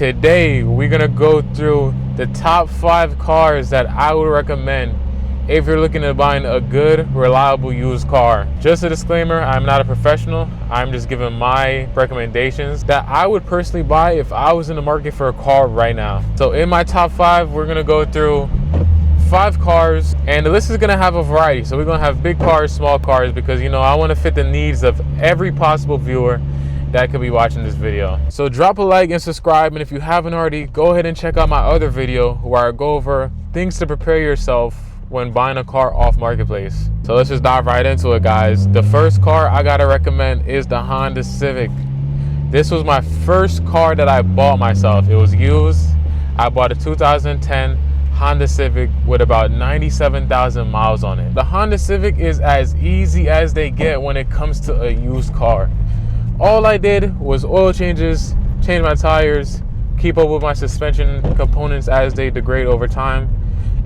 Today we're gonna go through the top 5 cars that I would recommend if you're looking at buying a good, reliable used car. Just a disclaimer, I'm not a professional. I'm just giving my recommendations that I would personally buy if I was in the market for a car right now. So in my top 5, we're gonna go through 5 cars, and the list is gonna have a variety. So we're gonna have big cars, small cars, because I want to fit the needs of every possible viewer that could be watching this video. So drop a like and subscribe, and if you haven't already, go ahead and check out my other video where I go over things to prepare yourself when buying a car off marketplace. So let's just dive right into it, guys. The first car I gotta recommend is the Honda Civic. This was my first car that I bought myself. It was used. I bought a 2010 Honda Civic with about 97,000 miles on it. The Honda Civic is as easy as they get when it comes to a used car. All I did was oil changes, change my tires, keep up with my suspension components as they degrade over time,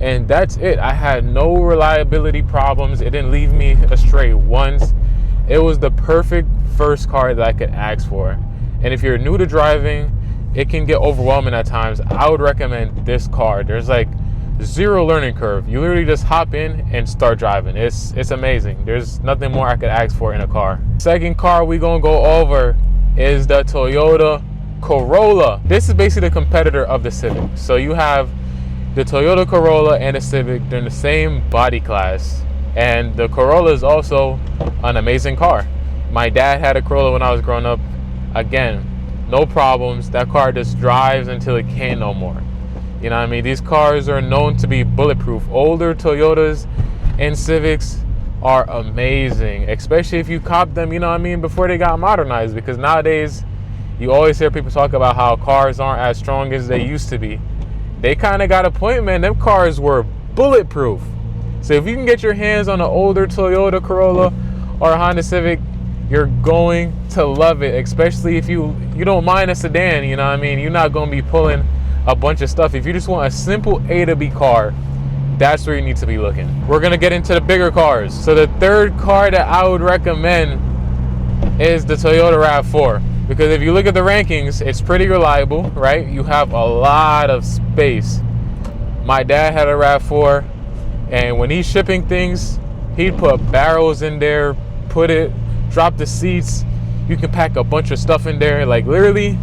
and that's it. I had no reliability problems. It didn't leave me astray once. It was the perfect first car that I could ask for. And if you're new to driving, it can get overwhelming at times. I would recommend this car. There's like zero learning curve. You literally just hop in and start driving. It's amazing. There's nothing more I could ask for in a car. Second car we gonna go over is the Toyota Corolla. This is basically the competitor of the Civic. So you have the Toyota Corolla and the Civic. They're in the same body class, and the Corolla is also an amazing car. My dad had a Corolla when I was growing up. Again, no problems. That car just drives until it can't no more. You know what I mean? These cars are known to be bulletproof. Older Toyotas and Civics are amazing, especially if you cop them, before they got modernized, because nowadays you always hear people talk about how cars aren't as strong as they used to be. They kind of got a point, man. Them cars were bulletproof. So if you can get your hands on an older Toyota Corolla or a Honda Civic, you're going to love it, especially if you don't mind a sedan. You know what I mean? You're not going to be pulling a bunch of stuff. If you just want a simple A to B car, that's where you need to be looking. We're gonna get into the bigger cars. So the third car that I would recommend is the Toyota RAV4, because if you look at the rankings, it's pretty reliable, right? You have a lot of space. My dad had a RAV4, and when he's shipping things, he'd put barrels in there, drop the seats. You can pack a bunch of stuff in there. Like literally,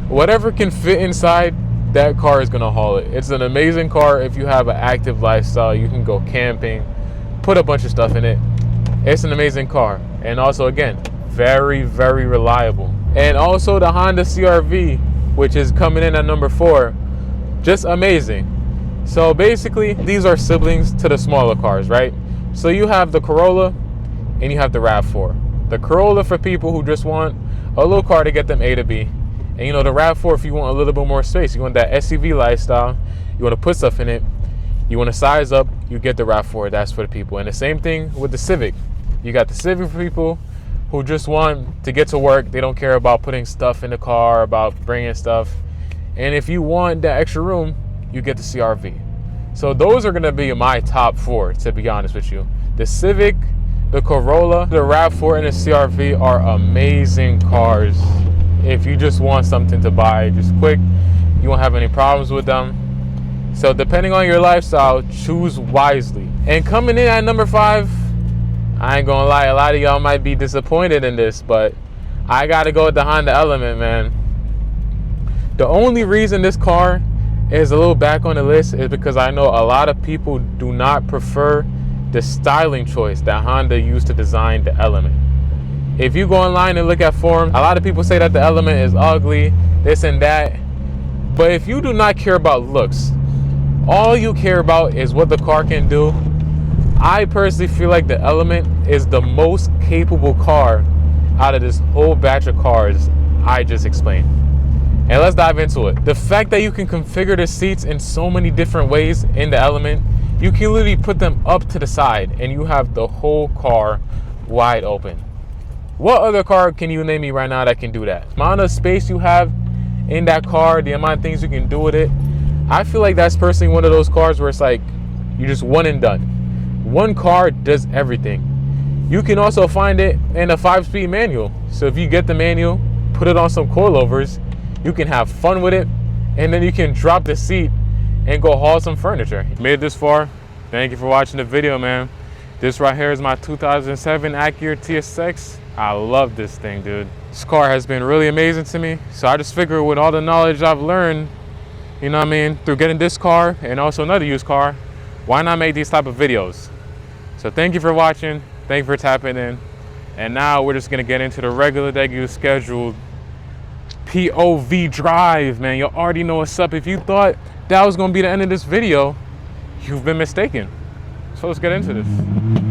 whatever can fit inside, that car is gonna haul it. It's an amazing car if you have an active lifestyle. You can go camping, put a bunch of stuff in it. It's an amazing car, and also again, very, very reliable. And also the Honda CR-V, which is coming in at number 4, just amazing. So basically, these are siblings to the smaller cars, right? So you have the Corolla and you have the RAV4. The Corolla for people who just want a little car to get them A to B. And the RAV4, if you want a little bit more space, you want that SUV lifestyle, you want to put stuff in it, you want to size up, you get the RAV4. That's for the people. And the same thing with the Civic. You got the Civic for people who just want to get to work. They don't care about putting stuff in the car, about bringing stuff. And if you want that extra room, you get the CR-V. So those are going to be my top 4, to be honest with you. The Civic, the Corolla, the RAV4, and the CR-V are amazing cars. If you just want something to buy just quick, you won't have any problems with them. So depending on your lifestyle, choose wisely. And coming in at number 5, I ain't gonna lie, a lot of y'all might be disappointed in this, but I gotta go with the Honda Element, man. The only reason this car is a little back on the list is because I know a lot of people do not prefer the styling choice that Honda used to design the Element. If you go online and look at forums, a lot of people say that the Element is ugly, this and that. But if you do not care about looks, all you care about is what the car can do, I personally feel like the Element is the most capable car out of this whole batch of cars I just explained. And let's dive into it. The fact that you can configure the seats in so many different ways in the Element, you can literally put them up to the side and you have the whole car wide open. What other car can you name me right now that can do that? The amount of space you have in that car, the amount of things you can do with it, I feel like that's personally one of those cars where it's like you just one and done. One car does everything. You can also find it in a 5-speed manual. So if you get the manual, put it on some coilovers, you can have fun with it and then you can drop the seat and go haul some furniture. Made it this far. Thank you for watching the video, man. This right here is my 2007 Acura TSX. I love this thing, dude. This car has been really amazing to me. So I just figured with all the knowledge I've learned, you know what I mean, through getting this car and also another used car, why not make these type of videos? So thank you for watching. Thank you for tapping in. And now we're just gonna get into the regular scheduled POV drive, man. You already know what's up. If you thought that was gonna be the end of this video, you've been mistaken. So let's get into this.